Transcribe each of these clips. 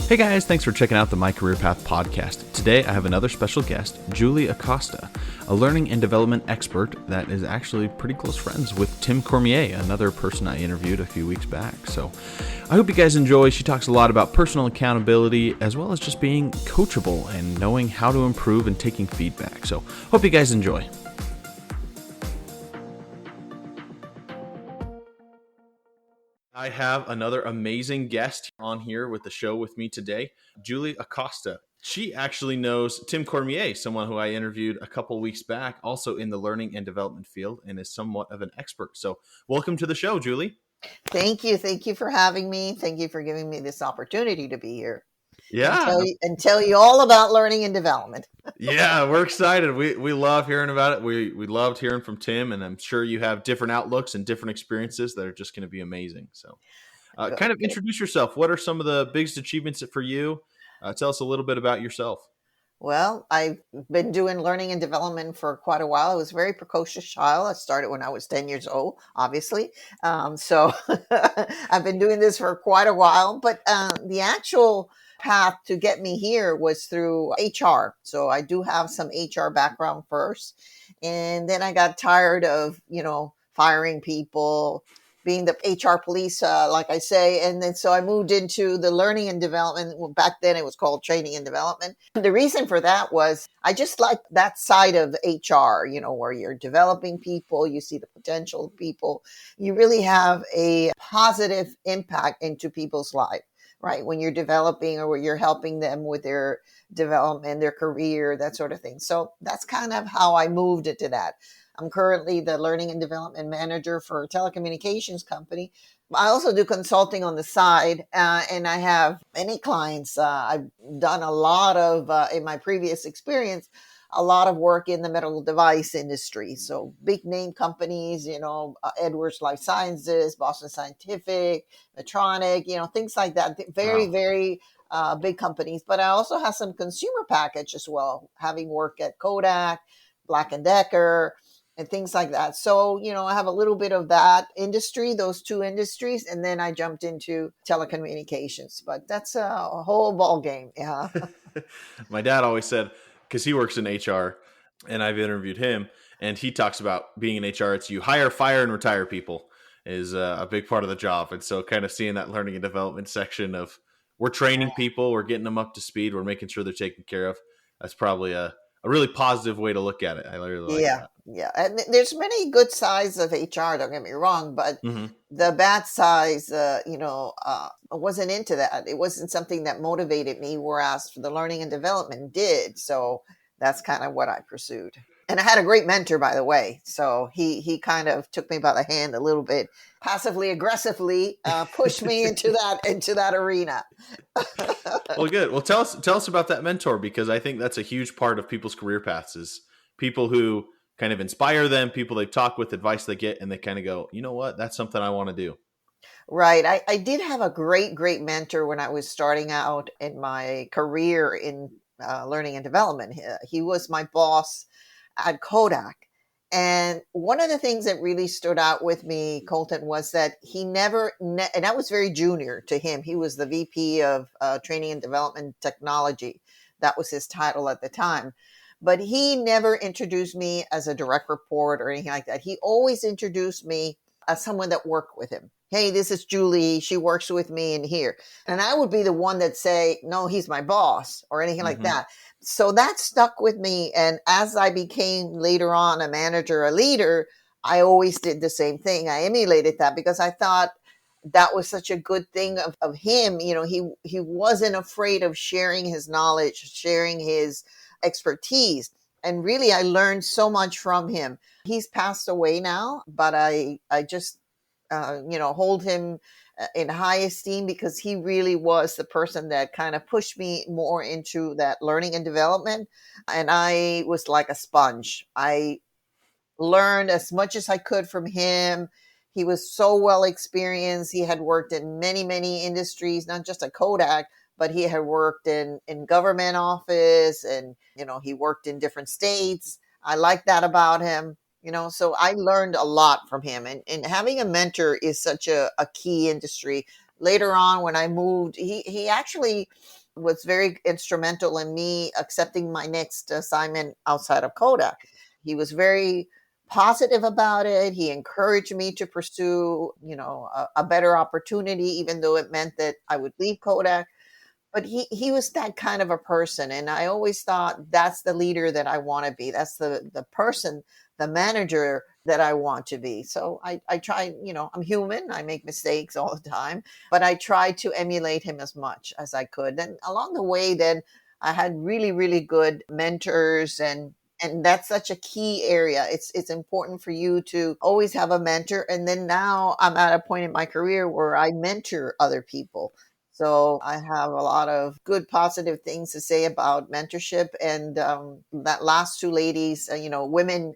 Hey guys, thanks for checking out the My Career Path podcast. Today I have another special guest, Julie Acosta, a learning and development expert that is actually pretty close friends with Tim Cormier, another person I interviewed a few weeks back. So I hope you guys enjoy. She talks a lot about personal accountability as well as just being coachable and knowing how to improve and taking feedback. So hope you guys enjoy. I have another amazing guest on here with the show with me today, Julie Acosta. She actually knows Tim Cormier, someone who I interviewed a couple weeks back, also in the learning and development field, and is somewhat of an expert. So welcome to the show, Julie. Thank you. Thank you for having me. Thank you for giving me this opportunity to be here Yeah. and tell you all about learning and development. Yeah, we're excited. We love hearing about it. We loved hearing from Tim, and I'm sure you have different outlooks and different experiences that are just going to be amazing. So kind of introduce yourself. What are some of the biggest achievements for you? Tell us a little bit about yourself. Well, I've been doing learning and development for quite a while. I was a very precocious child. I started when I was 10 years old, obviously. So I've been doing this for quite a while. But the actual path to get me here was through HR. So I do have some HR background first. And then I got tired of, firing people, being the HR police, like I say. And then so I moved into the learning and development. Well, back then it was called training and development. The reason for that was I just like that side of HR, where you're developing people, you see the potential of people, you really have a positive impact into people's life, right? When you're developing or you're helping them with their development, their career, that sort of thing. So that's kind of how I moved into that. I'm currently the learning and development manager for a telecommunications company. I also do consulting on the side, and I have many clients. I've done a lot of, in my previous experience, a lot of work in the medical device industry. So big name companies, Edwards Life Sciences, Boston Scientific, Medtronic, things like that. Very, Wow. very big companies. But I also have some consumer package as well, having worked at Kodak, Black & Decker, and things like that. So, I have a little bit of that industry, those two industries, and then I jumped into telecommunications. But that's a whole ball game. Yeah. My dad always said, because he works in HR, and I've interviewed him, and he talks about being in HR, it's you hire, fire, and retire people is a big part of the job. And so kind of seeing that learning and development section of we're training people, we're getting them up to speed, we're making sure they're taken care of. That's probably a really positive way to look at it. I really like Yeah. that. Yeah. And there's many good sides of HR, don't get me wrong, but Mm-hmm. the bad sides, I wasn't into that. It wasn't something that motivated me, whereas the learning and development did. So that's kind of what I pursued. And I had a great mentor, by the way. So he kind of took me by the hand a little bit, passively aggressively, pushed me into that arena. Well, good. Well, tell us about that mentor, because I think that's a huge part of people's career paths is people who kind of inspire them, people they talk with, advice they get, and they kind of go, you know what, that's something I want to do. Right. I did have a great, great mentor when I was starting out in my career in learning and development. He was my boss at Kodak. And one of the things that really stood out with me, Colten, was that he and I was very junior to him. He was the VP of Training and Development Technology. That was his title at the time. But he never introduced me as a direct report or anything like that. He always introduced me as someone that worked with him. Hey, this is Julie. She works with me in here. And I would be the one that say, no, he's my boss or anything like Mm-hmm. that. So that stuck with me. And as I became later on a manager, a leader, I always did the same thing. I emulated that because I thought that was such a good thing of him. He wasn't afraid of sharing his knowledge, sharing his expertise. And really, I learned so much from him. He's passed away now, but I just, hold him in high esteem because he really was the person that kind of pushed me more into that learning and development. And I was like a sponge. I learned as much as I could from him. He was so well experienced. He had worked in many, many industries, not just at Kodak, but he had worked in government office and, he worked in different states. I like that about him. So I learned a lot from him. And having a mentor is such a key industry later on when I moved, he actually was very instrumental in me accepting my next assignment outside of Kodak. He was very positive about it. He encouraged me to pursue, a better opportunity, even though it meant that I would leave Kodak. But he was that kind of a person, and I always thought that's the leader that I want to be. That's the person, the manager that I want to be. So I try, I'm human, I make mistakes all the time, but I try to emulate him as much as I could. And along the way, then I had really, really good mentors, and that's such a key area. It's important for you to always have a mentor. And then now I'm at a point in my career where I mentor other people. So I have a lot of good, positive things to say about mentorship. And that last two ladies, women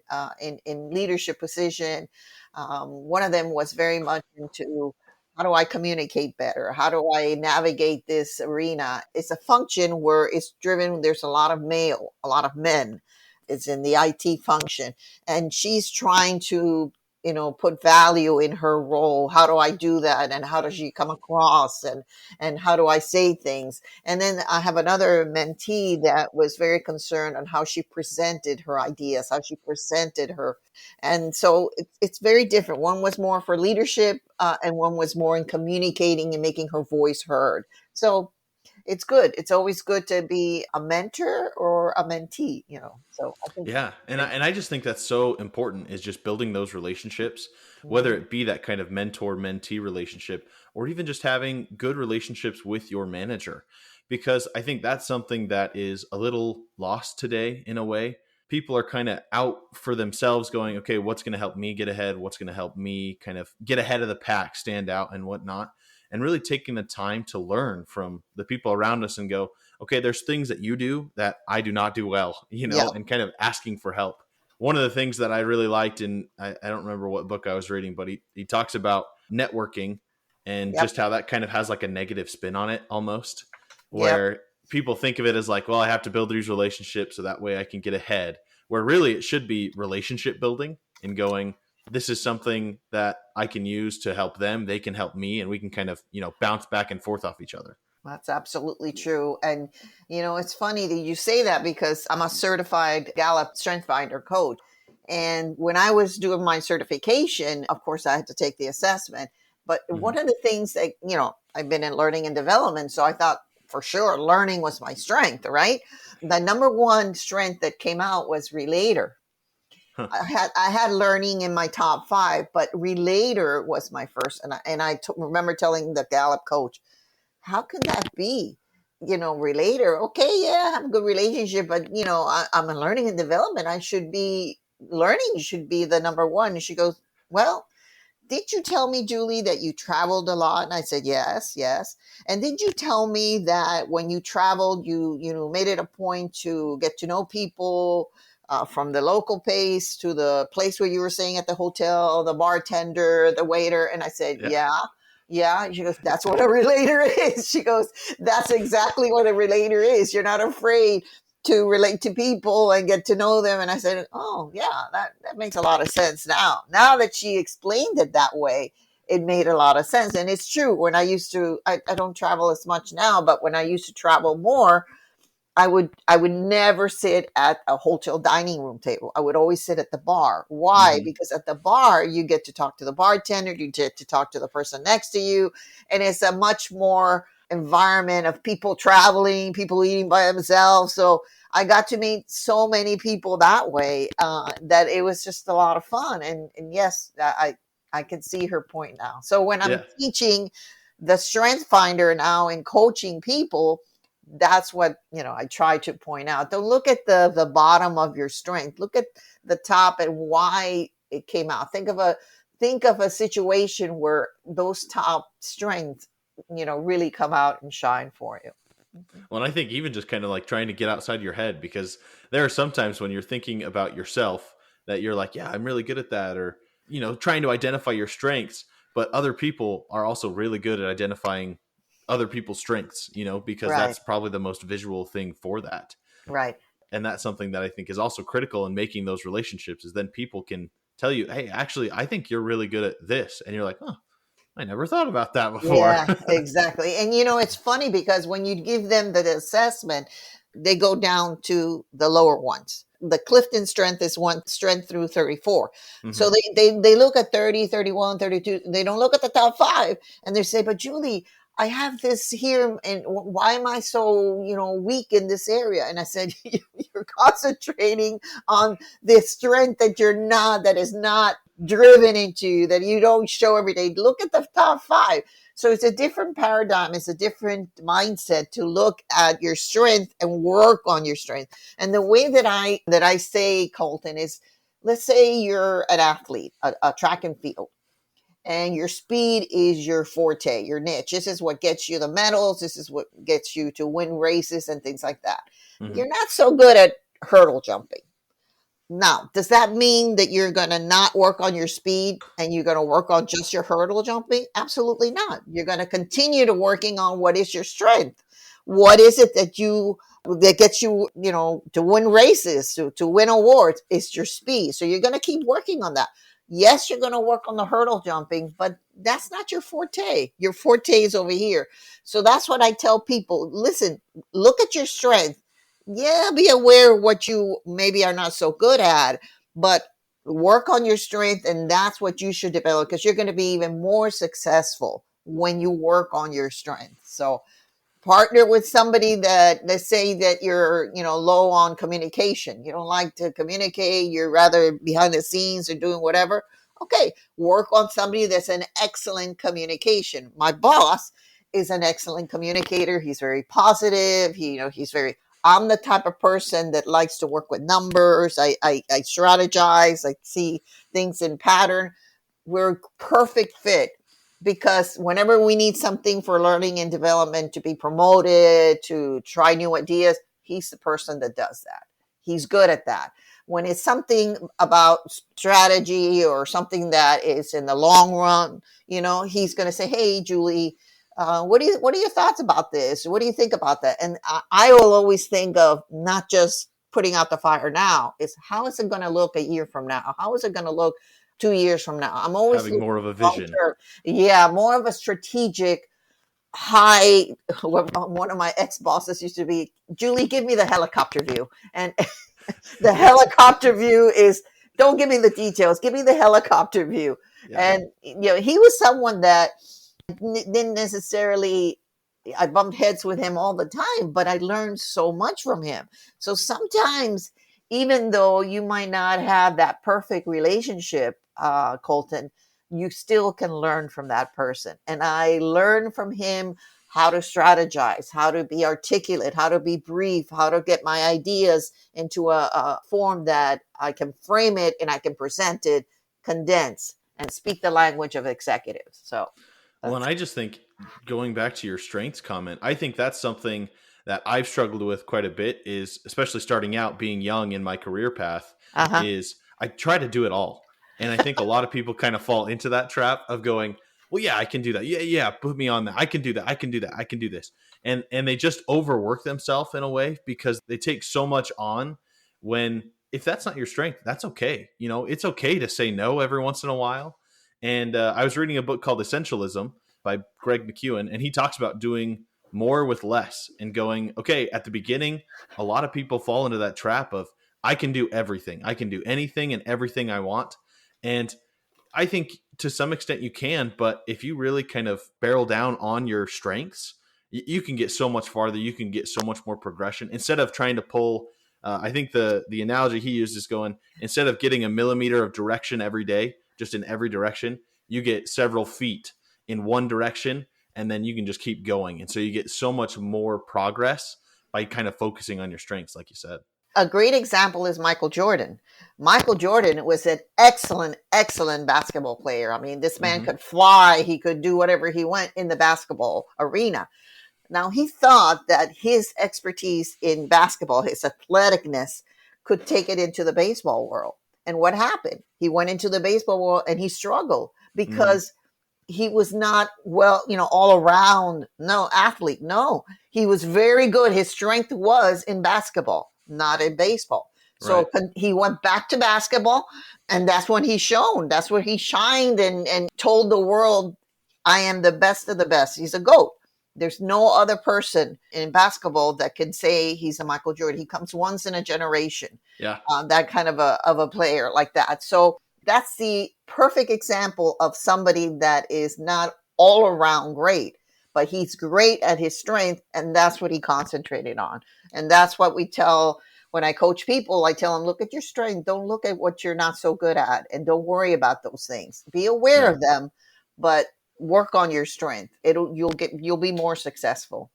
in leadership position, one of them was very much into how do I communicate better? How do I navigate this arena? It's a function where it's driven. There's a lot of a lot of men. It's in the IT function, and she's trying to put value in her role. How do I do that, and how does she come across, and how do I say things? And then I have another mentee that was very concerned on how she presented her ideas, how she presented her. And so it's very different. One was more for leadership, and one was more in communicating and making her voice heard. So it's good. It's always good to be a mentor or a mentee. So I think, Yeah, and I just think that's so important, is just building those relationships, whether mhm, it be that kind of mentor mentee relationship, or even just having good relationships with your manager, because I think that's something that is a little lost today in a way. People are kind of out for themselves, going, okay, what's going to help me get ahead? What's going to help me kind of get ahead of the pack, stand out, and whatnot, and really taking the time to learn from the people around us and go, okay, there's things that you do that I do not do well, yeah, and kind of asking for help. One of the things that I really liked, and I don't remember what book I was reading, but he talks about networking and yep, just how that kind of has like a negative spin on it almost, yep. where people think of it as like, well, I have to build these relationships so that way I can get ahead, where really it should be relationship building and going, this is something that I can use to help them. They can help me, and we can kind of, bounce back and forth off each other. That's absolutely true. And, it's funny that you say that because I'm a certified Gallup Strength Finder coach. And when I was doing my certification, of course, I had to take the assessment. But Mm-hmm. one of the things that, I've been in learning and development. So I thought for sure learning was my strength, right? The number one strength that came out was relator. Huh. I had learning in my top five, but relator was my first. And I remember telling the Gallup coach, how can that be? Relator. Okay, yeah, I have a good relationship, but I'm in learning and development. I should be learning should be the number one. And she goes, well, did you tell me, Julie, that you traveled a lot? And I said, yes, yes. And did you tell me that when you traveled, you made it a point to get to know people, from the local place to the place where you were staying at the hotel, the bartender, the waiter? And I said, Yeah. yeah. Yeah. She goes, that's what a relator is. She goes, that's exactly what a relator is. You're not afraid to relate to people and get to know them. And I said, oh, yeah, that makes a lot of sense now. Now that she explained it that way, it made a lot of sense. And it's true. When I used to, I don't travel as much now, but when I used to travel more, I would never sit at a hotel dining room table. I would always sit at the bar. Why? Mm-hmm. Because at the bar you get to talk to the bartender, you get to talk to the person next to you, and it's a much more environment of people traveling, people eating by themselves. So I got to meet so many people that way, that it was just a lot of fun. And yes, I can see her point now. So when I'm Yeah. teaching the Strength Finder now and coaching people, that's what I try to point out. Don't look at the bottom of your strength. Look at the top and why it came out. Think of a situation where those top strengths really come out and shine for you. Mhm. Well, and I think even just kind of like trying to get outside your head, because there are sometimes when you're thinking about yourself that you're like, yeah, I'm really good at that, or, trying to identify your strengths, but other people are also really good at identifying other people's strengths, because Right, that's probably the most visual thing for that. right. And that's something that I think is also critical in making those relationships, is then people can tell you, hey, actually, I think you're really good at this. And you're like, oh, I never thought about that before. Yeah, exactly. And it's funny because when you give them the assessment, they go down to the lower ones. The Clifton strength is one strength through 34. So Hmm. they look at 30, 31, 32. They don't look at the top five. And they say, but Julie, I have this here. And why am I so, weak in this area? And I said, you're concentrating on the strength that is not driven into you, that you don't show every day. Look at the top five. So it's a different paradigm. It's a different mindset to look at your strength and work on your strength. And the way that I say, Colten, is, let's say you're an athlete, a track and field, and your speed is your forte, your niche. This is what gets you the medals. This is what gets you to win races and things like that. Hmm. You're not so good at hurdle jumping. Now, does that mean that you're going to not work on your speed and you're going to work on just your hurdle jumping? Absolutely not. You're going to continue to working on what is your strength. What is it that gets you, to win races, to win awards? It's your speed. So you're going to keep working on that. Yes, you're going to work on the hurdle jumping, but that's not your forte. Your forte is over here. So that's what I tell people. Listen, look at your strength. Yeah, be aware of what you maybe are not so good at, but work on your strength, and that's what you should develop, because you're going to be even more successful when you work on your strength. So partner with somebody that, let's say that you're low on communication, you don't like to communicate, you're rather behind the scenes or doing whatever. Okay, work on somebody that's an excellent communication. My boss is an excellent communicator. He's very positive. He's very, I'm the type of person that likes to work with numbers. I strategize, I see things in pattern. We're a perfect fit, because whenever we need something for learning and development, to be promoted, to try new ideas, he's the person that does that. He's good at that. When it's something about strategy or something that is in the long run, he's going to say, hey, Julie, what are your thoughts about this? What do you think about that? And I will always think of not just putting out the fire now, is how is it going to look a year from now? How is it going to look 2 years from now? I'm always Having looking more of a long vision. term. Yeah, more of a strategic high. One of my ex bosses used to be, Julie, give me the helicopter view. And the helicopter view is, don't give me the details, give me the helicopter view. Yeah. And he was someone that didn't necessarily, I bumped heads with him all the time, but I learned so much from him. So sometimes, even though you might not have that perfect relationship, Colten, you still can learn from that person. And I learned from him how to strategize, how to be articulate, how to be brief, how to get my ideas into a form that I can frame it and I can present it, condense, and speak the language of executives. So Well, and that's, I just think, going back to your strengths comment, I think that's something that I've struggled with quite a bit, is especially starting out being young in my career path, uh-huh. is I try to do it all. And I think a lot of people kind of fall into that trap of going, well, yeah, I can do that. Yeah, yeah, put me on that. I can do that. I can do that. I can do this. And they just overwork themselves in a way, because they take so much on, when if that's not your strength, that's okay. It's okay to say no every once in a while. And I was reading a book called Essentialism by Greg McEwen, and he talks about doing more with less, and going, okay, at the beginning, a lot of people fall into that trap of, I can do everything. I can do anything and everything I want. And I think to some extent you can, but if you really kind of barrel down on your strengths, you can get so much farther. You can get so much more progression, instead of trying to pull. I think the analogy he used is going, instead of getting a millimeter of direction every day, just in every direction, you get several feet in one direction, and then you can just keep going. And so you get so much more progress by kind of focusing on your strengths, like you said. a great example is Michael Jordan. Michael Jordan was an excellent, excellent basketball player. I mean, this man Hmm. could fly, he could do whatever he went in the basketball arena. Now, he thought that his expertise in basketball, his athleticness, could take it into the baseball world. And what happened? He went into the baseball world and he struggled, Hmm. because he was not, well, all around, no athlete. No, he was very good. His strength was in basketball, not in baseball. Right. So he went back to basketball, and that's when he shone. That's where he shined and told the world I am the best of the best. He's a GOAT. There's no other person in basketball that can say he's a Michael Jordan. He comes once in a generation. Yeah. That kind of a player like that. So that's the perfect example of somebody that is not all around great, but he's great at his strength, and that's what he concentrated on. And that's what we tell when I coach people. I tell them, look at your strength. Don't look at what you're not so good at, and don't worry about those things. Be aware Yeah. of them, but work on your strength. You'll be more successful.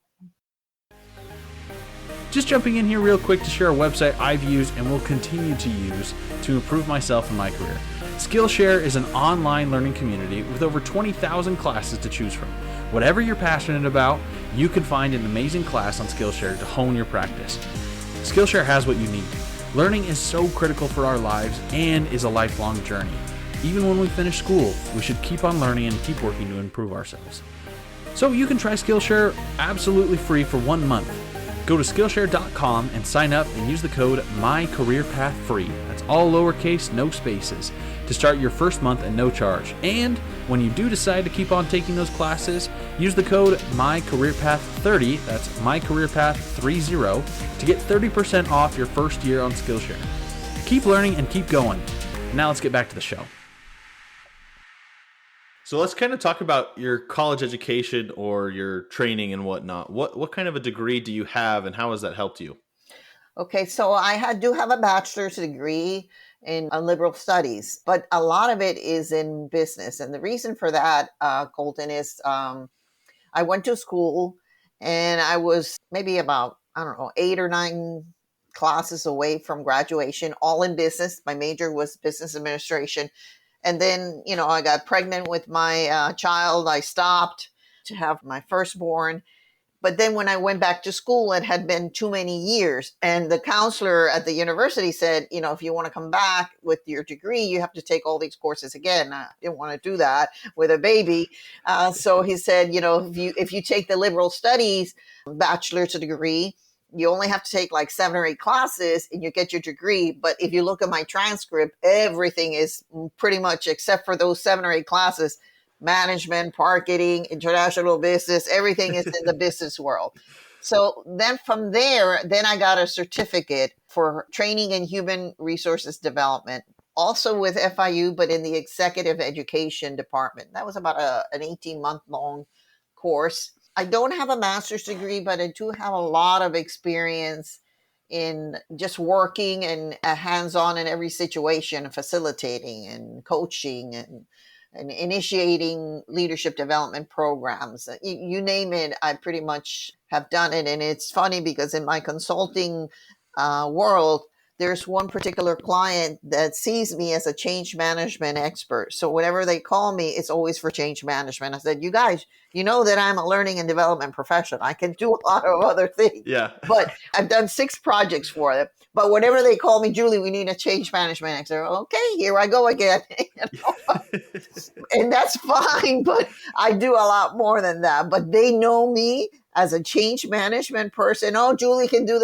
Just jumping in here real quick to share a website I've used and will continue to use to improve myself and my career. Skillshare is an online learning community with over 20,000 classes to choose from. Whatever you're passionate about, you can find an amazing class on Skillshare to hone your practice. Skillshare has what you need. Learning is so critical for our lives and is a lifelong journey. Even when we finish school, we should keep on learning and keep working to improve ourselves. So you can try Skillshare absolutely free for 1 month. Go to Skillshare.com and sign up and use the code MyCareerPathFree. That's all lowercase, no spaces, to start your first month at no charge. And when you do decide to keep on taking those classes, use the code MyCareerPath30, that's MyCareerPath30, to get 30% off your first year on Skillshare. Keep learning and keep going. Now let's get back to the show. So let's kind of talk about your college education or your training and whatnot. What kind of a degree do you have, and how has that helped you? Okay, so do have a bachelor's degree in liberal studies, but a lot of it is in business. And the reason for that, Colten, is I went to school and I was maybe about, I don't know, 8 or 9 classes away from graduation, all in business. My major was business administration. And then, I got pregnant with my child. I stopped to have my firstborn. But then when I went back to school, it had been too many years. And the counselor at the university said, if you want to come back with your degree, you have to take all these courses again. I didn't want to do that with a baby. So he said, if you take the liberal studies bachelor's degree, you only have to take like 7 or 8 classes and you get your degree. But if you look at my transcript, everything is pretty much, except for those 7 or 8 classes, management, marketing, international business, everything is in the business world. So then from there, then I got a certificate for training in human resources development, also with FIU, but in the executive education department. That was about an 18-month long course. I don't have a master's degree, but I do have a lot of experience in just working and hands-on in every situation, facilitating and coaching and initiating leadership development programs. You name it, I pretty much have done it. And it's funny because in my consulting world, there's one particular client that sees me as a change management expert. So whenever they call me, it's always for change management. I said, you guys, you know that I'm a learning and development professional. I can do a lot of other things. Yeah. But I've done 6 projects for them. But whenever they call me, Julie, we need a change management expert. Okay, here I go again. And that's fine, but I do a lot more than that. But they know me as a change management person. Oh, Julie can do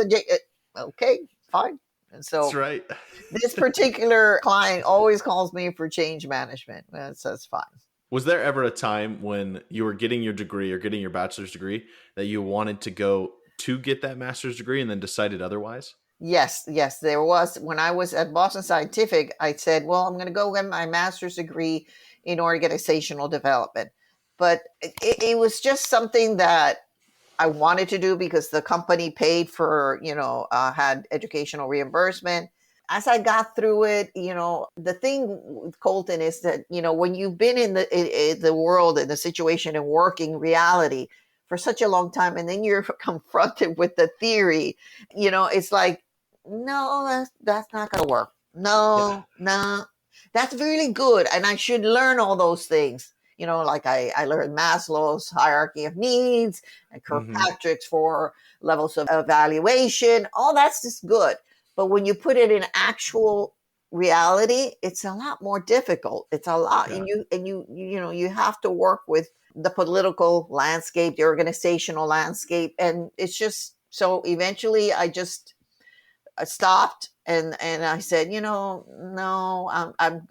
okay, fine. And That's so right. this particular client always calls me for change management. That's fine. Was there ever a time when you were getting your degree or getting your bachelor's degree that you wanted to go to get that master's degree and then decided otherwise? Yes, there was. When I was at Boston Scientific, I said, well, I'm going to go get my master's degree in organizational development. But it was just something that I wanted to do because the company paid for, had educational reimbursement. As I got through it, the thing with Colten is that, when you've been in the world, in the situation and working reality for such a long time, and then you're confronted with the theory, it's like, no, that's not going to work. No, Yeah. no, that's really good. And I should learn all those things. Like I learned Maslow's hierarchy of needs and Mm-hmm. Kirkpatrick's 4 levels of evaluation. All that's just good. But when you put it in actual reality, it's a lot more difficult. It's a lot, Yeah. you have to work with the political landscape, the organizational landscape, and it's just so. Eventually, I stopped and I said, no,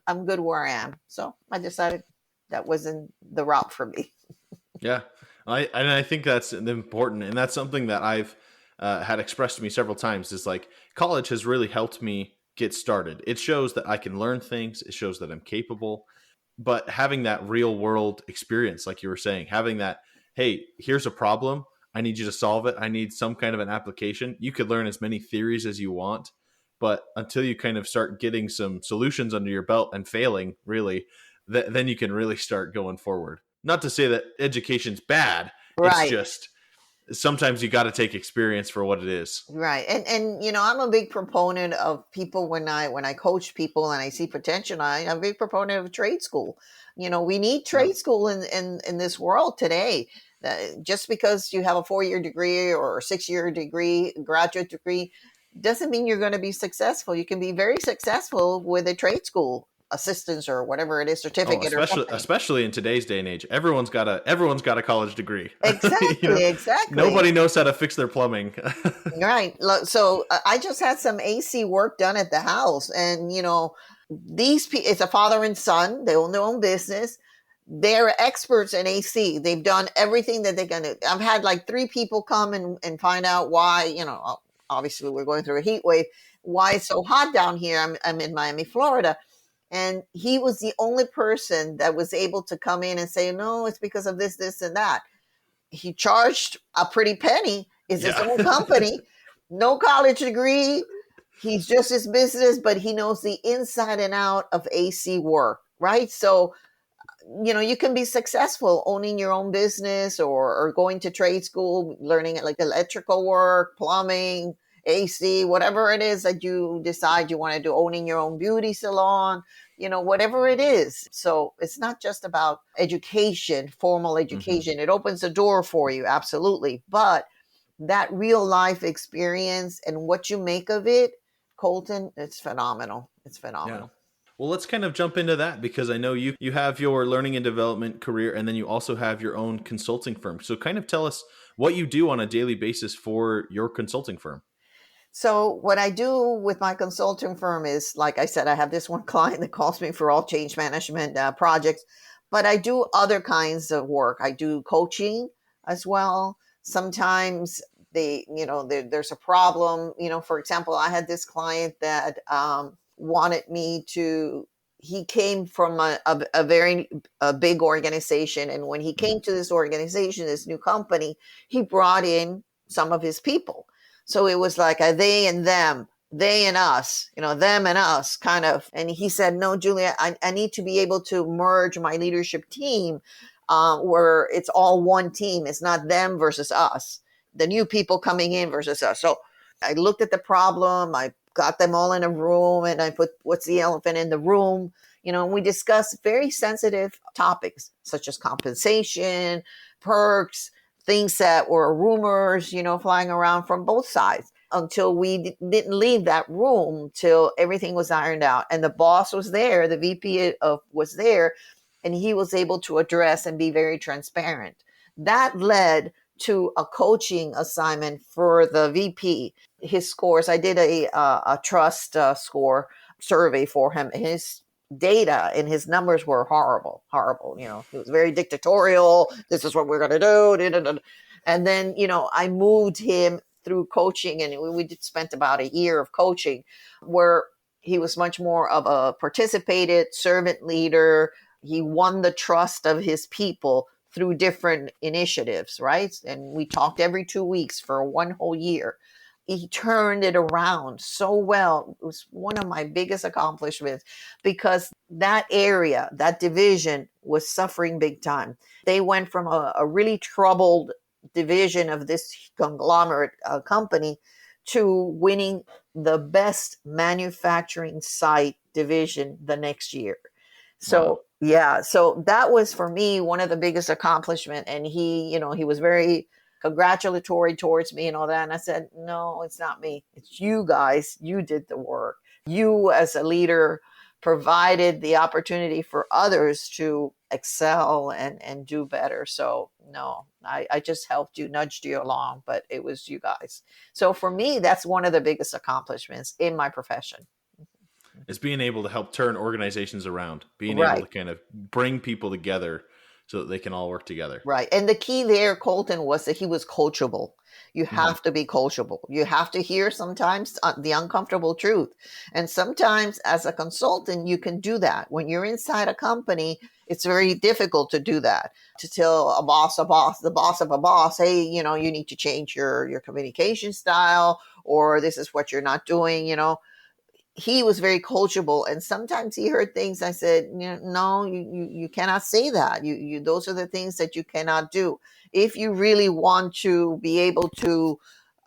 I'm good where I am. So I decided that wasn't the route for me. Yeah, I think that's important, and that's something that I've had expressed to me several times. Is like college has really helped me get started. It shows that I can learn things. It shows that I'm capable. But having that real world experience, like you were saying, having that, hey, here's a problem. I need you to solve it. I need some kind of an application. You could learn as many theories as you want, but until you kind of start getting some solutions under your belt and failing, really, then you can really start going forward. Not to say that education's bad. It's Right. just sometimes you got to take experience for what it is. Right. And I'm a big proponent of people when I coach people and I see potential, I'm a big proponent of trade school. We need Yeah. trade school in this world today. Just because you have a 4-year degree or a 6-year degree, graduate degree, doesn't mean you're going to be successful. You can be very successful with a trade school assistance or whatever it is, Oh, certificate or something. especially in today's day and age, everyone's got a college degree. Exactly, exactly. Nobody knows how to fix their plumbing. Right. So I just had some AC work done at the house, and these people, it's a father and son. They own their own business. They're experts in AC. They've done everything that they're gonna. I've had like 3 people come and find out why. Obviously we're going through a heat wave. Why it's so hot down here? I'm in Miami, Florida, and he was the only person that was able to come in and say, no, it's because of this, this, and that. He charged a pretty penny. Is his Yeah. own company, no college degree. He's just his business, but he knows the inside and out of AC work, right? So, you can be successful owning your own business or going to trade school, learning it like electrical work, plumbing, AC, whatever it is that you decide you want to do, owning your own beauty salon, whatever it is. So it's not just about education, formal Hmm. education. It opens the door for you, absolutely. But that real life experience and what you make of it, Colten, it's phenomenal. It's Yeah. phenomenal. Well, let's kind of jump into that because I know you have your learning and development career, and then you also have your own consulting firm. So kind of tell us what you do on a daily basis for your consulting firm. So what I do with my consulting firm is, like I said, I have this one client that calls me for all change management projects, but I do other kinds of work. I do coaching as well. Sometimes there's a problem. For example, I had this client that wanted me to. He came from a very big organization, and when he came to this organization, this new company, he brought in some of his people, so it was like a they and them, they and us, them and us kind of. And he said, no, Julia, I need to be able to merge my leadership team where it's all one team. It's not them versus us, the new people coming in versus us. So I looked at the problem. I got them all in a room and I put what's the elephant in the room. And we discussed very sensitive topics such as compensation, perks, things that were rumors, flying around from both sides until we didn't leave that room till everything was ironed out. And the boss was there, the VP was there, and he was able to address and be very transparent. That led to a coaching assignment for the VP. His scores, I did a trust score survey for him. His data and his numbers were horrible, horrible. He was very dictatorial. This is what we're going to do. And then, I moved him through coaching, and we spent about a year of coaching where he was much more of a participated servant leader. He won the trust of his people through different initiatives, right? And we talked every 2 weeks for one whole year. He turned it around so well. It was one of my biggest accomplishments because that area, that division was suffering big time. They went from a really troubled division of this conglomerate company to winning the best manufacturing site division the next year. Wow. So yeah, so that was for me one of the biggest accomplishment. And he was very congratulatory towards me and all that. And I said, no, it's not me. It's you guys. You did the work. You as a leader provided the opportunity for others to excel and do better. So no, I just helped you, nudged you along, but it was you guys. So for me, that's one of the biggest accomplishments in my profession. It's being able to help turn organizations around, being able Right. to kind of bring people together so that they can all work together. Right. And the key there, Colton, was that he was coachable. You Hmm. have to be coachable. You have to hear sometimes the uncomfortable truth. And sometimes, as a consultant, you can do that. When you're inside a company, it's very difficult to do that. To tell the boss of a boss, hey, you need to change your communication style, or this is what you're not doing. He was very coachable, and sometimes he heard things I said, no, you cannot say that. You those are the things that you cannot do if you really want to be able to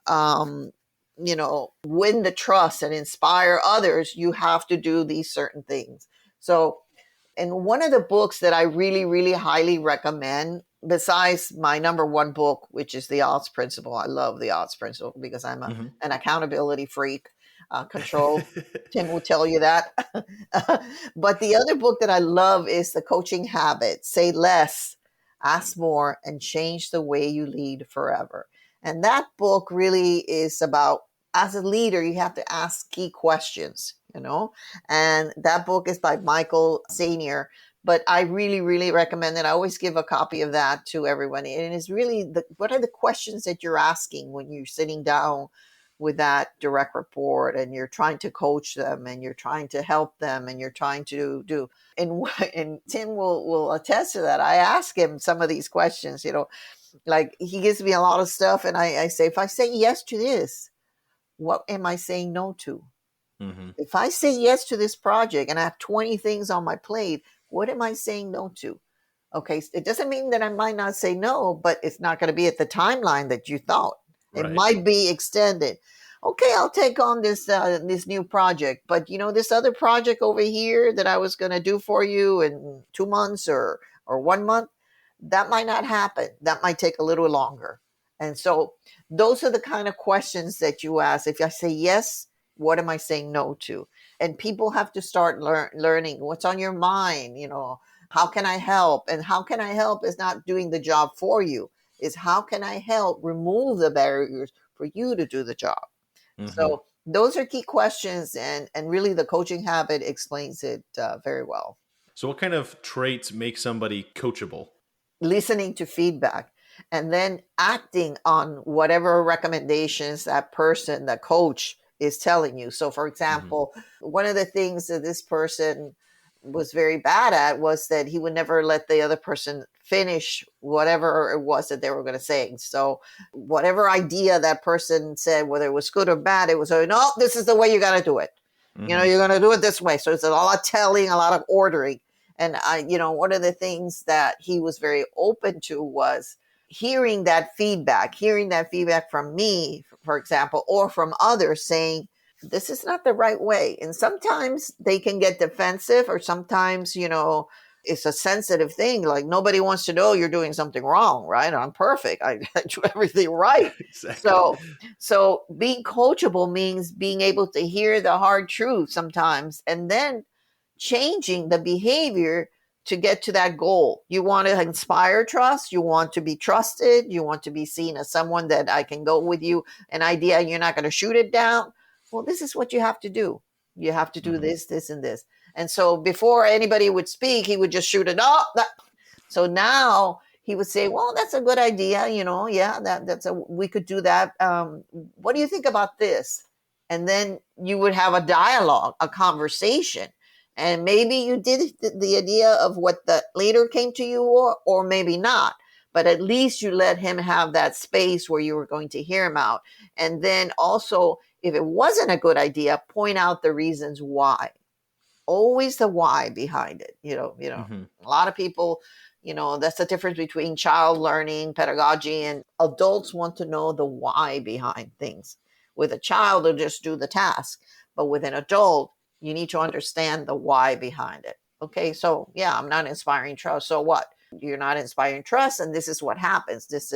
um win the trust and inspire others. You have to do these certain things. So, and one of the books that I really, really highly recommend, besides my number one book, which is The Odds Principle. I love The Odds Principle because I'm Hmm. an accountability freak. Control. Tim will tell you that. But the other book that I love is The Coaching Habit. Say less, ask more, and change the way you lead forever. And that book really is about, as a leader, you have to ask key questions. And that book is by Michael Senior. But I really, really recommend it. I always give a copy of that to everyone. And it's really what are the questions that you're asking when you're sitting down with that direct report and you're trying to coach them and you're trying to help them and you're trying to do. And and Tim will attest to that. I ask him some of these questions, like he gives me a lot of stuff, and I say, if I say yes to this, what am I saying no to? Hmm. If I say yes to this project and I have 20 things on my plate, what am I saying no to? Okay, it doesn't mean that I might not say no, but it's not going to be at the timeline that you thought. It Right. might be extended. Okay, I'll take on this new project, but this other project over here that I was going to do for you in 2 months or 1 month, that might not happen. That might take a little longer. And so those are the kind of questions that you ask. If I say yes, what am I saying no to? And people have to start learning what's on your mind. How can I help? And how can I help is not doing the job for you. Is how can I help remove the barriers for you to do the job? Hmm. So those are key questions, and really the coaching habit explains it very well. So, what kind of traits make somebody coachable? Listening to feedback and then acting on whatever recommendations that person, the coach, is telling you. So, for Hmm. example, one of the things that this person was very bad at was that he would never let the other person finish whatever it was that they were going to say. So, whatever idea that person said, whether it was good or bad, it was, oh, no, this is the way you got to do it. Hmm. You're going to do it this way. So, it's a lot of telling, a lot of ordering. And one of the things that he was very open to was hearing that feedback from me, for example, or from others saying, this is not the right way. And sometimes they can get defensive, or sometimes, it's a sensitive thing. Like nobody wants to know you're doing something wrong, right? I'm perfect. I do everything right. Exactly. So being coachable means being able to hear the hard truth sometimes and then changing the behavior to get to that goal. You want to inspire trust. You want to be trusted. You want to be seen as someone that I can go with you, an idea, you're not going to shoot it down. Well, this is what you have to do. You have to do Hmm. this, this, and this. And so before anybody would speak, he would just shoot it up. So now he would say, well, that's a good idea. Yeah, we could do that. What do you think about this? And then you would have a dialogue, a conversation. And maybe you did the idea of what the leader came to you, or maybe not. But at least you let him have that space where you were going to hear him out. And then also, if it wasn't a good idea, point out the reasons why. Always the why behind it. Hmm. A lot of people, that's the difference between child learning, pedagogy, and adults want to know the why behind things. With a child, they'll just do the task. But with an adult, you need to understand the why behind it. Okay, so yeah, I'm not inspiring trust. So what? You're not inspiring trust, and this is what happens. This,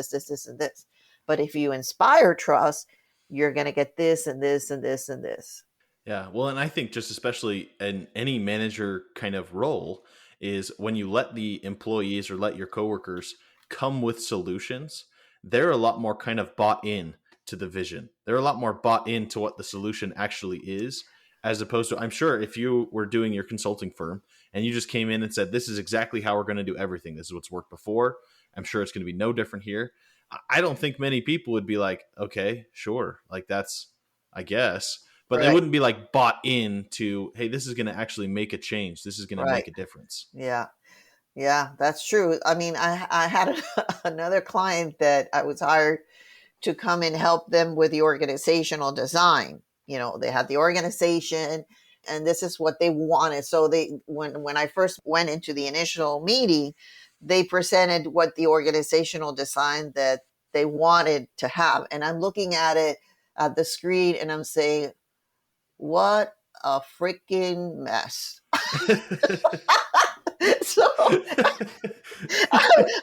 and this. But if you inspire trust, you're going to get this and this and this and this. Yeah. Well, and I think just especially in any manager kind of role is when you let the employees or let your coworkers come with solutions, they're a lot more kind of bought in to the vision. They're a lot more bought into what the solution actually is. as opposed to, I'm sure if you were doing your consulting firm and you just came in and said, this is exactly how we're going to do everything, this is what's worked before, I'm sure it's going to be no different here. I don't think many people would be like, okay, sure, like that's, I guess, but they Right. wouldn't be like bought into, hey, this is going to actually make a change, this is going to Right. make a difference. Yeah. Yeah, that's true. I mean, I had another client that I was hired to come and help them with the organizational design. They had the organization and this is what they wanted. So when I first went into the initial meeting, they presented what the organizational design that they wanted to have. And I'm looking at it at the screen and I'm saying, what a freaking mess. So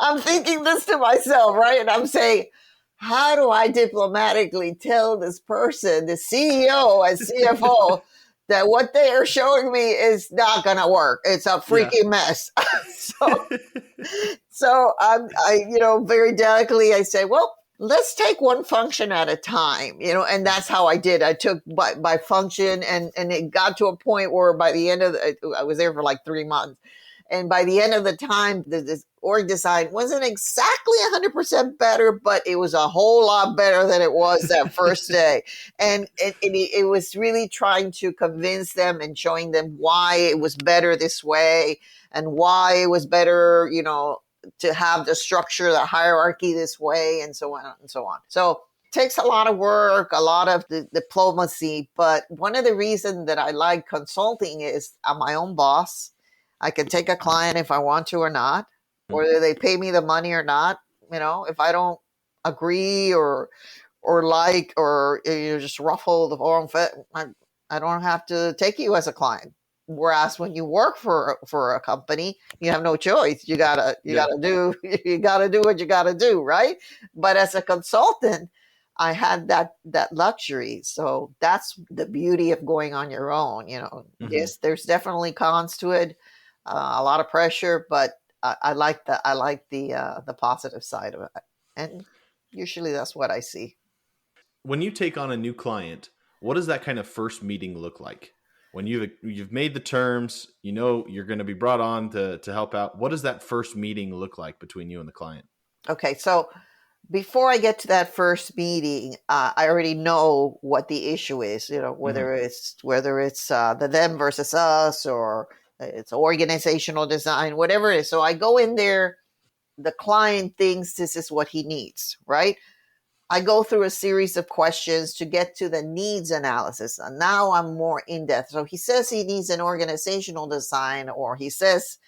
I'm thinking this to myself, right? And I'm saying, how do I diplomatically tell this person, the CEO and CFO, that what they are showing me is not going to work? It's a Yeah. freaking mess. so, so very delicately, I say, well, let's take one function at a time, and that's how I did. I took by function, and it got to a point where by the end of I was there for like 3 months. And by the end of the time, the org design wasn't exactly 100% better, but it was a whole lot better than it was that first day. And it was really trying to convince them and showing them why it was better this way and why it was better, to have the structure, the hierarchy this way, and so on and so on. So it takes a lot of work, a lot of diplomacy. But one of the reasons that I like consulting is I'm my own boss. I can take a client if I want to or not, whether they pay me the money or not. If I don't agree or like or just ruffle the wrong fit, I don't have to take you as a client. Whereas when you work for a company, you have no choice. You gotta Yeah. do you gotta do what you gotta do, right? But as a consultant, I had that luxury. So that's the beauty of going on your own. Mm-hmm. Yes, there's definitely cons to it, a lot of pressure, but I like the positive side of it, and usually that's what I see. When you take on a new client, what does that kind of first meeting look like? When you've made the terms, you're going to be brought on to help out. What does that first meeting look like between you and the client? Okay, so before I get to that first meeting, I already know what the issue is. Mm-hmm. Whether it's the them versus us, or it's organizational design, whatever it is. So I go in there. The client thinks this is what he needs, right? I go through a series of questions to get to the needs analysis. And now I'm more in depth. So he says he needs an organizational design, or he says,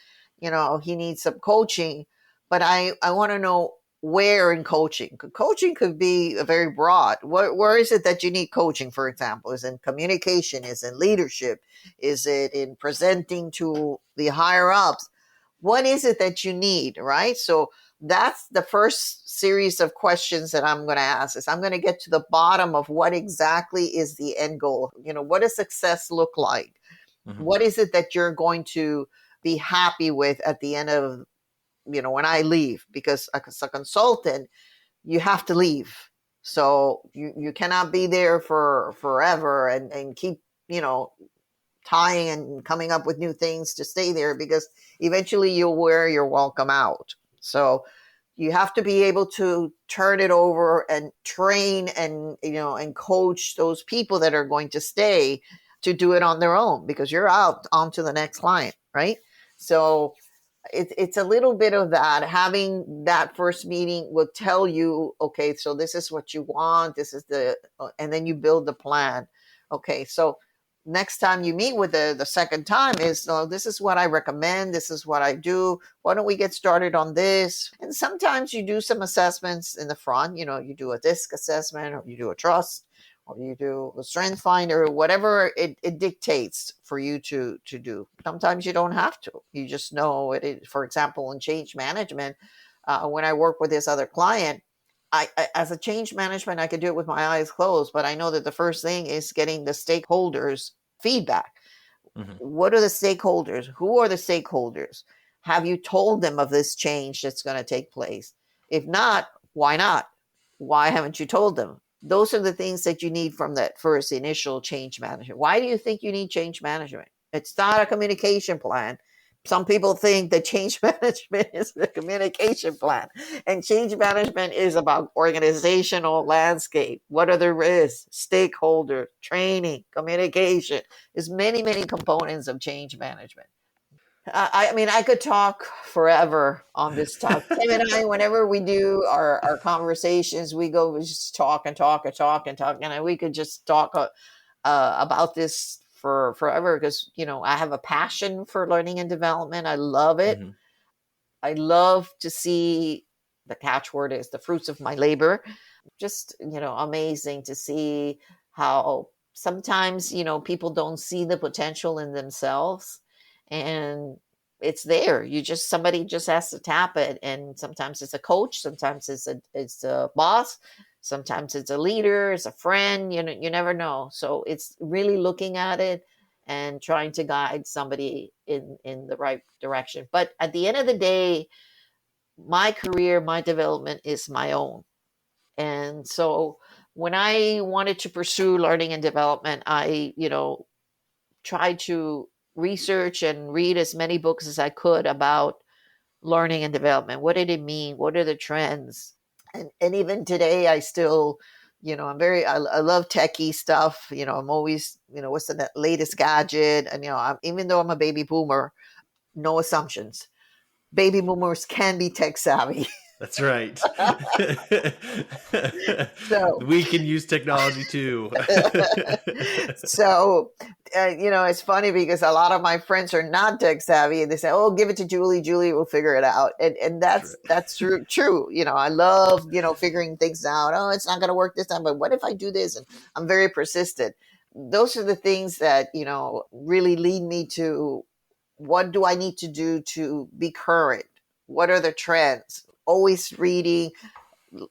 he needs some coaching, but I want to know where in coaching. Coaching could be very broad. Where is it that you need coaching, for example? Is it in communication? Is it in leadership? Is it in presenting to the higher ups? What is it that you need, right? So that's the first series of questions that I'm going to ask. Is I'm going to get to the bottom of what exactly is the end goal. What does success look like? Mm-hmm. What is it that you're going to be happy with at the end of, when I leave? Because as a consultant, you have to leave. So you cannot be there for forever and keep, tying and coming up with new things to stay there, because eventually you'll wear your welcome out. So you have to be able to turn it over and train and coach those people that are going to stay to do it on their own, because you're out on to the next client, right? So it's a little bit of that. Having that first meeting will tell you, okay, so this is what you want, this is and then you build the plan. Okay, so next time you meet with the second time is, oh, this is what I recommend, this is what I do, why don't we get started on this? And sometimes you do some assessments in the front, you do a DISC assessment, or you do a trust, or you do a strength finder, whatever it dictates for you to do. Sometimes you don't have to. You just know it. For example, in change management, when I work with this other client, as a change management, I could do it with my eyes closed, but I know that the first thing is getting the stakeholders' feedback. Mm-hmm. What are the stakeholders? Who are the stakeholders? Have you told them of this change that's going to take place? If not, why not? Why haven't you told them? Those are the things that you need from that first initial change management. Why do you think you need change management? It's not a communication plan. Some people think that change management is a communication plan, and change management is about organizational landscape. What are the risks, stakeholder, training, communication? There's many, many components of change management. I mean, I could talk forever on this topic. Tim and I, whenever we do our conversations, we just talk and talk and talk and talk, and we could just talk about this for forever because I have a passion for learning and development. I love it. Hmm. I love to see the catchword is the fruits of my labor. Just amazing to see how sometimes people don't see the potential in themselves, and it's there. Somebody just has to tap it, and sometimes it's a coach, sometimes it's a boss, sometimes it's a leader, it's a friend. You never know. So it's really looking at it and trying to guide somebody in the right direction. But at the end of the day, my career, my development is my own. And so when I wanted to pursue learning and development, I, tried to research and read as many books as I could about learning and development. What did it mean? What are the trends? And even today, I still, I love techie stuff. I'm always, what's the latest gadget? And, even though I'm a baby boomer, no assumptions. Baby boomers can be tech savvy. That's right. So, We can use technology too. so it's funny because a lot of my friends are not tech savvy, and they say, "Oh, give it to Julie. Julie will figure it out." And That's that's true. True. I love figuring things out. Oh, it's not going to work this time, but what if I do this? And I'm very persistent. Those are the things that really lead me to what do I need to do to be current? What are the trends? Always reading,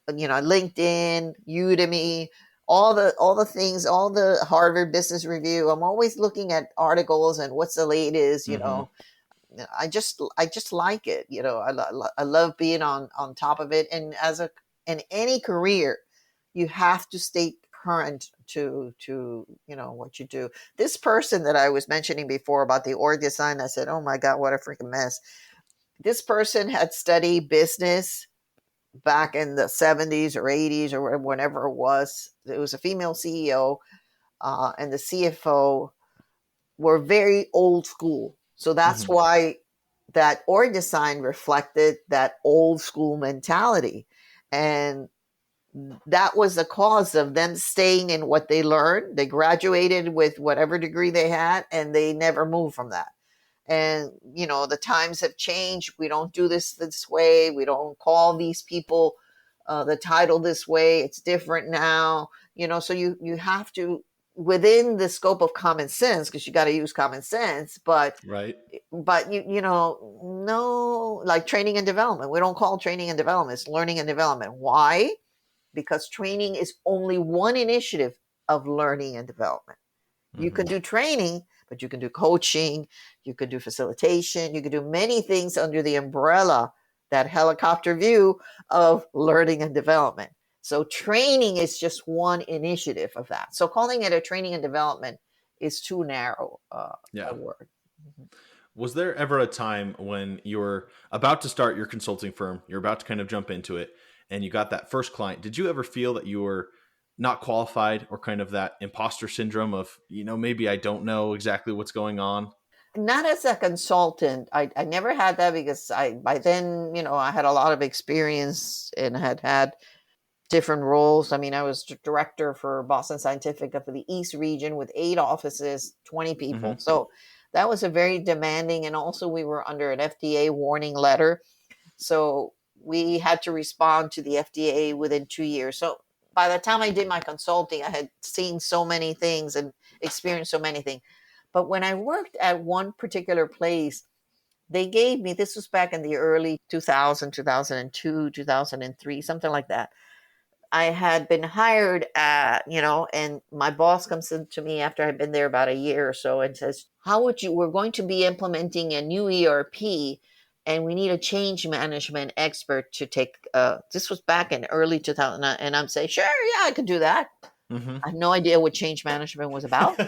LinkedIn, Udemy, all the things, all the Harvard Business Review. I'm always looking at articles and what's the latest. hmm. I just like it. I love being on top of it. And in any career, you have to stay current to what you do. This person that I was mentioning before about the org design, I said, oh my god, what a freaking mess. This person had studied business back in the 70s or 80s or whenever it was. It was a female CEO, and the CFO were very old school. So that's Hmm. why that org design reflected that old school mentality. And that was the cause of them staying in what they learned. They graduated with whatever degree they had, and they never moved from that. And the times have changed. We don't do this way. We don't call these people the title this way. It's different now. So you have to, within the scope of common sense, because you got to use common sense, but Right. no, like training and development, we don't call training and development, it's learning and development. Why? Because training is only one initiative of learning and development. You Hmm. can do training, but you can do coaching, you can do facilitation, you can do many things under the umbrella, that helicopter view of learning and development. So training is just one initiative of that. So calling it a training and development is too narrow a Yeah. word. Was there ever a time when you're about to start your consulting firm, you're about to kind of jump into it, and you got that first client? Did you ever feel that you were not qualified or kind of that imposter syndrome of, maybe I don't know exactly what's going on? Not as a consultant. I never had that because by then, I had a lot of experience and had different roles. I mean, I was director for Boston Scientific for the East region with 8 offices, 20 people. Hmm. So that was a very demanding, and also we were under an FDA warning letter. So we had to respond to the FDA within 2 years. So by the time I did my consulting, I had seen so many things and experienced so many things. But when I worked at one particular place, they gave me, this was back in the early 2000, 2002, 2003, something like that. I had been hired and my boss comes in to me after I'd been there about a year or so and says, how would you, we're going to be implementing a new ERP, and we need a change management expert to take, this was back in early 2000. And I'm saying, sure, yeah, I could do that. Mm-hmm. I had no idea what change management was about.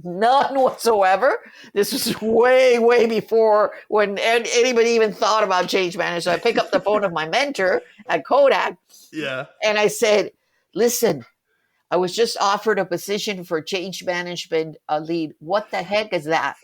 None whatsoever. This was way, way before when anybody even thought about change management. So I pick up the phone of my mentor at Kodak, Yeah. and I said, listen, I was just offered a position for change management lead. What the heck is that?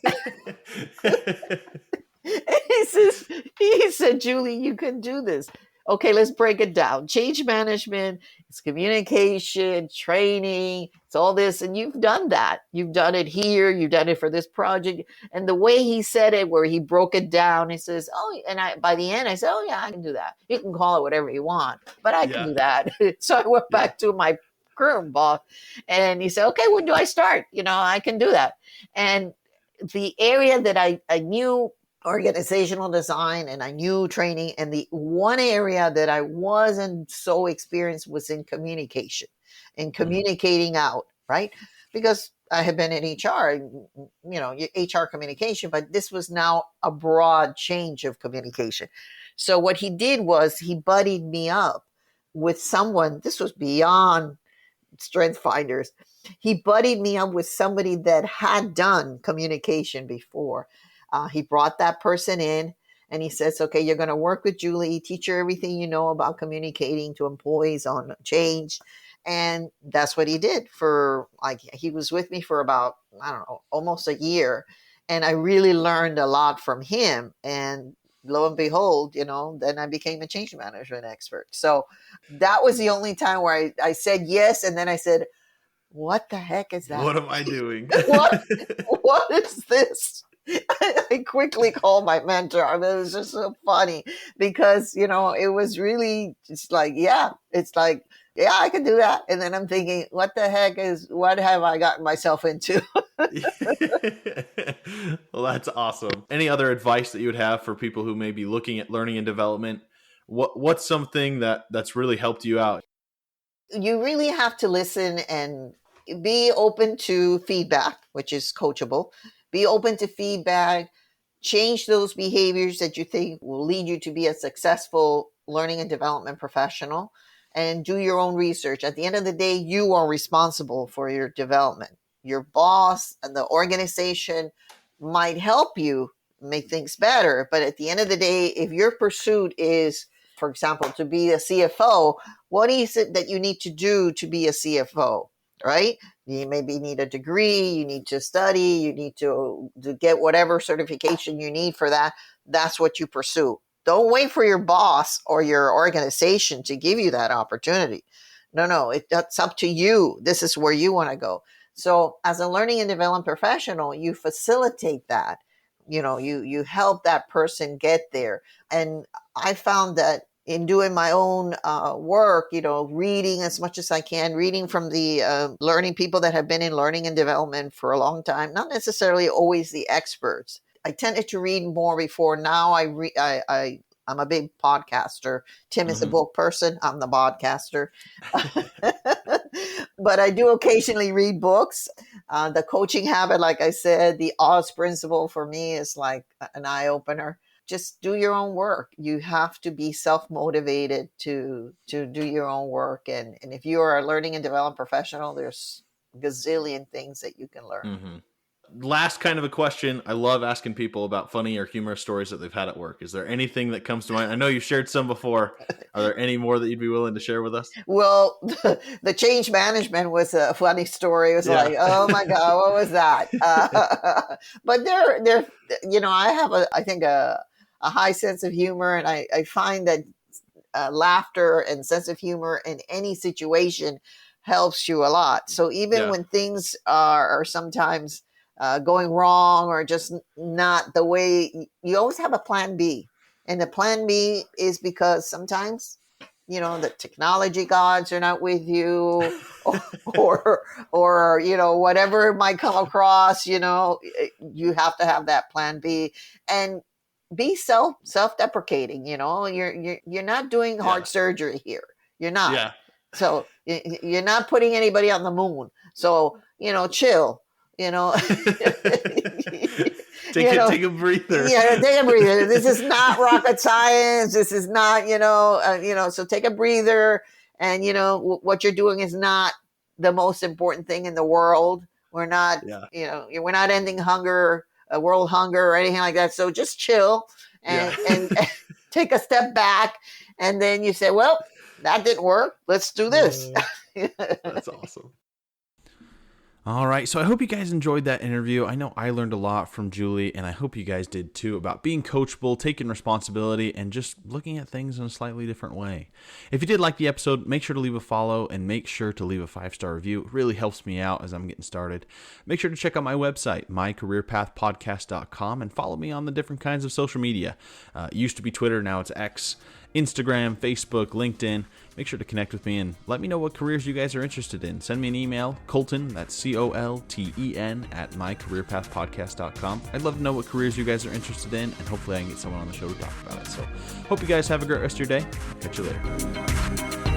He said, Julie, you can do this. Okay, let's break it down. Change management, it's communication, training, it's all this. And you've done that. You've done it here. You've done it for this project. And the way he said it, where he broke it down, he says, oh, and by the end, I said, oh, yeah, I can do that. You can call it whatever you want, but I can Yeah. do that. So I went back to my current boss, and he said, okay, when do I start? I can do that. And the area that I knew organizational design and I knew training, and the one area that I wasn't so experienced was in communication and communicating out, right? Because I had been in HR, HR communication, but this was now a broad change of communication. So what he did was he buddied me up with someone. This was beyond strength finders. He buddied me up with somebody that had done communication before. He brought that person in, and he says, okay, you're going to work with Julie, teach her everything you know about communicating to employees on change. And that's what he did he was with me for about, I don't know, almost a year. And I really learned a lot from him. And lo and behold, then I became a change management expert. So that was the only time where I said yes. And then I said, what the heck is that? What am I doing? What is this? I quickly called my mentor. I mean, it was just so funny because, it was really just like, yeah, I can do that. And then I'm thinking, what have I gotten myself into? Well, that's awesome. Any other advice that you would have for people who may be looking at learning and development? What's something that's really helped you out? You really have to listen and be open to feedback, which is coachable. Be open to feedback. Change those behaviors that you think will lead you to be a successful learning and development professional, and do your own research. At the end of the day, you are responsible for your development. Your boss and the organization might help you make things better, but at the end of the day, if your pursuit is, for example, to be a CFO, what is it that you need to do to be a CFO, right? You maybe need a degree, you need to study, you need to get whatever certification you need for that. That's what you pursue. Don't wait for your boss or your organization to give you that opportunity. No, that's up to you. This is where you want to go. So as a learning and development professional, you facilitate that. You help that person get there. And I found that in doing my own work, reading as much as I can, reading from the learning people that have been in learning and development for a long time, not necessarily always the experts. I tended to read more before. Now I'm a big podcaster. Tim is a book person. I'm the podcaster. But I do occasionally read books. The coaching habit, like I said, the Oz principle for me is like an eye opener. Just do your own work. You have to be self-motivated to do your own work. And if you are a learning and development professional, there's a gazillion things that you can learn. Mm-hmm. Last kind of a question. I love asking people about funny or humorous stories that they've had at work. Is there anything that comes to mind? I know you've shared some before. Are there any more that you'd be willing to share with us? Well, the change management was a funny story. It was like, oh my God, what was that? But I have I think a high sense of humor, and I find that laughter and sense of humor in any situation helps you a lot. So even when things are sometimes going wrong or just not the way, you always have a plan B. And the plan B is because sometimes, the technology gods are not with you, or whatever might come across, you have to have that plan B. And be self-deprecating. You're not doing heart surgery here. You're not. Yeah. So you're not putting anybody on the moon. So chill. Take Take a breather. Yeah, take a breather. This is not rocket science. This is not, so take a breather. And, what you're doing is not the most important thing in the world. We're not, we're not ending hunger, world hunger or anything like that. So just chill and take a step back. And then you say, well, that didn't work. Let's do this. That's awesome. All right, so I hope you guys enjoyed that interview. I know I learned a lot from Julie, and I hope you guys did too, about being coachable, taking responsibility, and just looking at things in a slightly different way. If you did like the episode, make sure to leave a follow and make sure to leave a 5-star review. It really helps me out as I'm getting started. Make sure to check out my website, mycareerpathpodcast.com, and follow me on the different kinds of social media. It used to be Twitter, now it's X, Instagram, Facebook, LinkedIn. Make sure to connect with me and let me know what careers you guys are interested in. Send me an email, colten, that's COLTEN, at mycareerpathpodcast.com. I'd love to know what careers you guys are interested in, and hopefully I can get someone on the show to talk about it. So hope you guys have a great rest of your day. Catch you later.